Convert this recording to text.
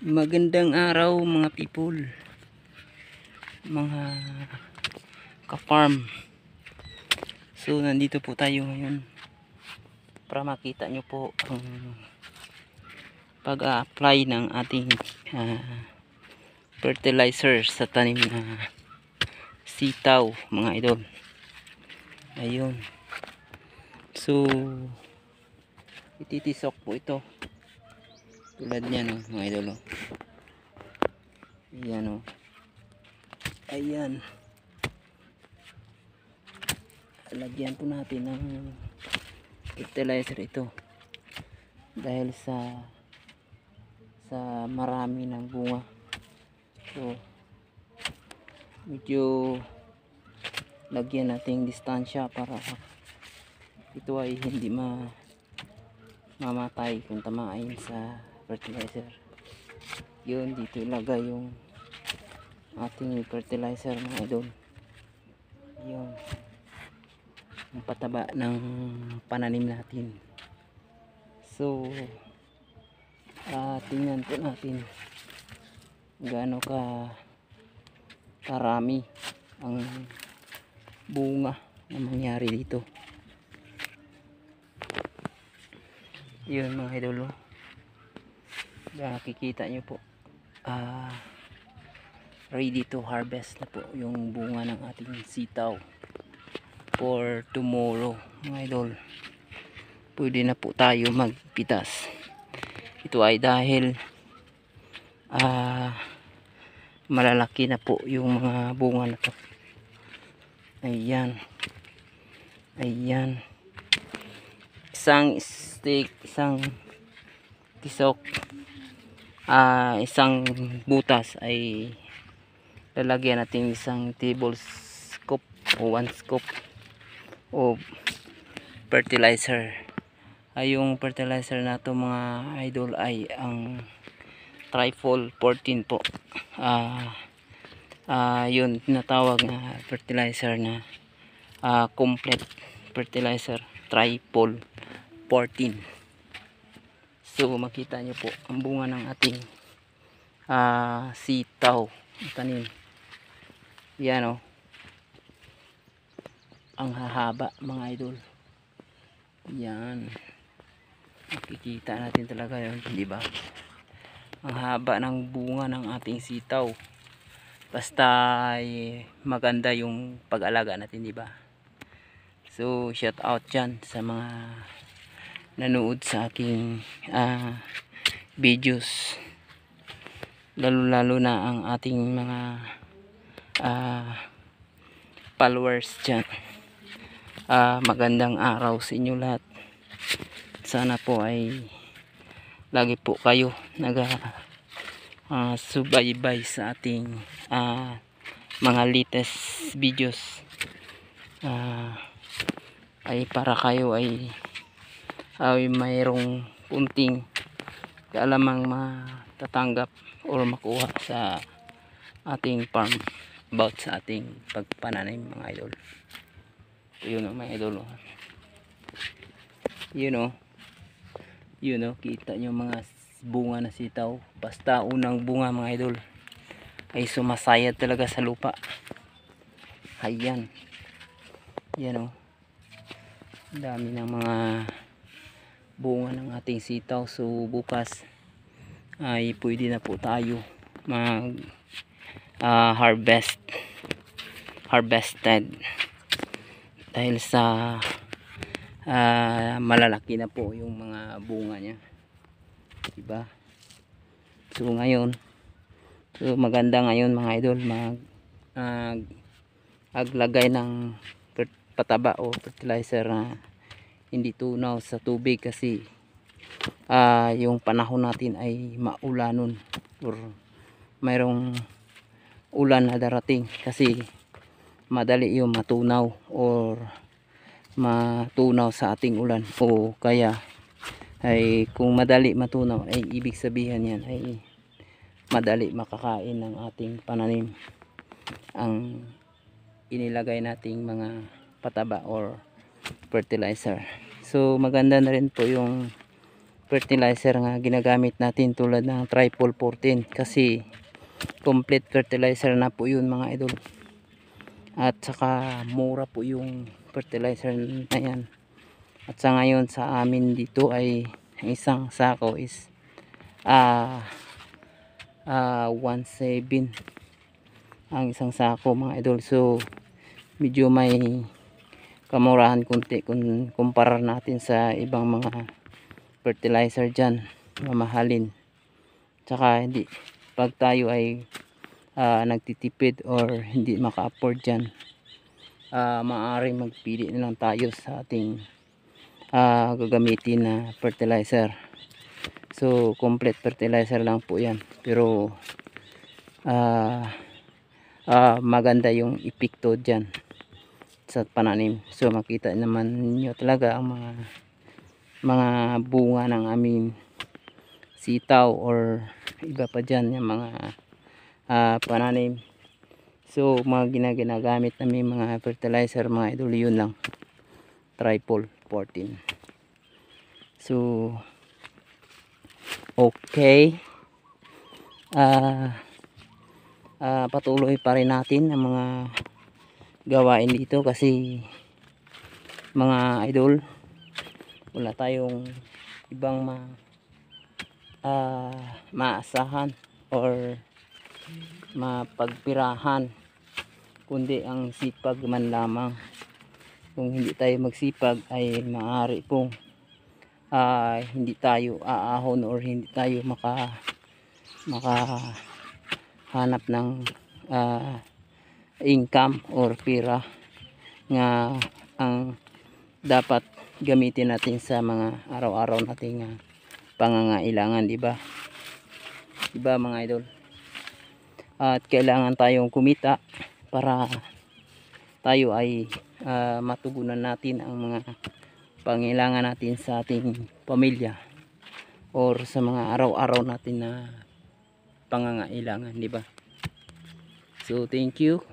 Magandang araw mga people, mga ka-farm. So nandito po tayo ngayon para makita nyo po ang pag-a-apply ng ating fertilizer sa tanim na sitaw mga idol. Ayun. So ititisok po ito. Tulad niyan mga idol. Ayan ayan. Lagyan po natin ng fertilizer ito dahil sa marami ng bunga. So medyo lagyan natin distansya para ito ay hindi mamatay kung tamain sa fertilizer. Yun, dito ilagay yung ating fertilizer mga idol. Yun, ang pataba ng pananim natin. So tingnan po natin gaano karami ang bunga na mangyari dito. Yun mga idol, nakikita nyo po, ready to harvest na po yung bunga ng ating sitaw for tomorrow mga idol. Pwede na po tayo magpitas. Ito ay dahil malalaki na po yung mga bunga na to. Ayan, ayan, isang stick, isang tisok, isang butas ay lalagyan natin isang table scoop o 1 scoop o fertilizer. Yung fertilizer na to mga idol ay ang Trifol 14 po. Yun tinatawag na fertilizer na complete fertilizer, Trifol 14. So makita nyo po ang bunga ng ating sitaw tanim. Yan ang hahaba mga idol. Yan, makikita natin talaga yun, di ba? Ang haba ng bunga ng ating sitaw. Basta maganda yung pag-alaga natin, di ba? So shout out dyan sa mga nanood sa aking videos, lalo na ang ating mga followers dyan. Magandang araw sa inyo lahat. Sana po ay lagi po kayo subaybay sa ating mga latest videos, ay para kayo ay mayroong kunting kaalamang matatanggap or makuha sa ating farm about sa ating pagpananim mga idol. Yun mga idol, yun kita nyo mga bunga na sitaw. Basta unang bunga mga idol ay sumasayad talaga sa lupa. Ayan, yan dami ng mga bunga ng ating sitaw. So bukas ay pwede na po tayo mag harvested dahil sa malalaki na po yung mga bunga niya, diba? So ngayon, maganda ngayon mga idol maglagay ng pataba o fertilizer na hindi tunaw sa tubig kasi yung panahon natin ay maulanon or mayroong ulan na darating kasi madali yung matunaw or matunaw sa ating ulan. O kaya ay kung madali matunaw ay ibig sabihin yan ay madali makakain ng ating pananim ang inilagay nating mga pataba or fertilizer. So maganda na rin po yung fertilizer nga ginagamit natin tulad ng triple 14 kasi complete fertilizer na po yun mga idol, at saka mura po yung fertilizer na yan. At sa ngayon sa amin dito ay isang sako is 1.7 ang isang sako mga idol. So medyo may kamurahan kunti kung kumpara natin sa ibang mga fertilizer dyan, mamahalin. Tsaka hindi, pag tayo ay nagtitipid or hindi maka-afford dyan, maaaring magpili na lang tayo sa ating gagamitin na fertilizer. So complete fertilizer lang po yan, pero maganda yung epekto dyan sa pananim. So makita naman ninyo talaga ang mga bunga ng aming sitaw or iba pa dyan yung mga pananim. So mga ginagamit namin mga fertilizer mga idol, yun lang, triple 14. So okay, patuloy pa rin natin ang mga gawain dito kasi mga idol, wala tayong ibang maasahan or mapagpirahan kundi ang sipag man lamang. Kung hindi tayo magsipag ay maaari pong hindi tayo aahon or hindi tayo makahanap ng income or pira nga ang dapat gamitin natin sa mga araw-araw nating pangangailangan, di ba? Di ba mga idol? At kailangan tayong kumita para tayo ay matugunan natin ang mga pangailangan natin sa ating pamilya or sa mga araw-araw natin na pangangailangan, di ba? So thank you.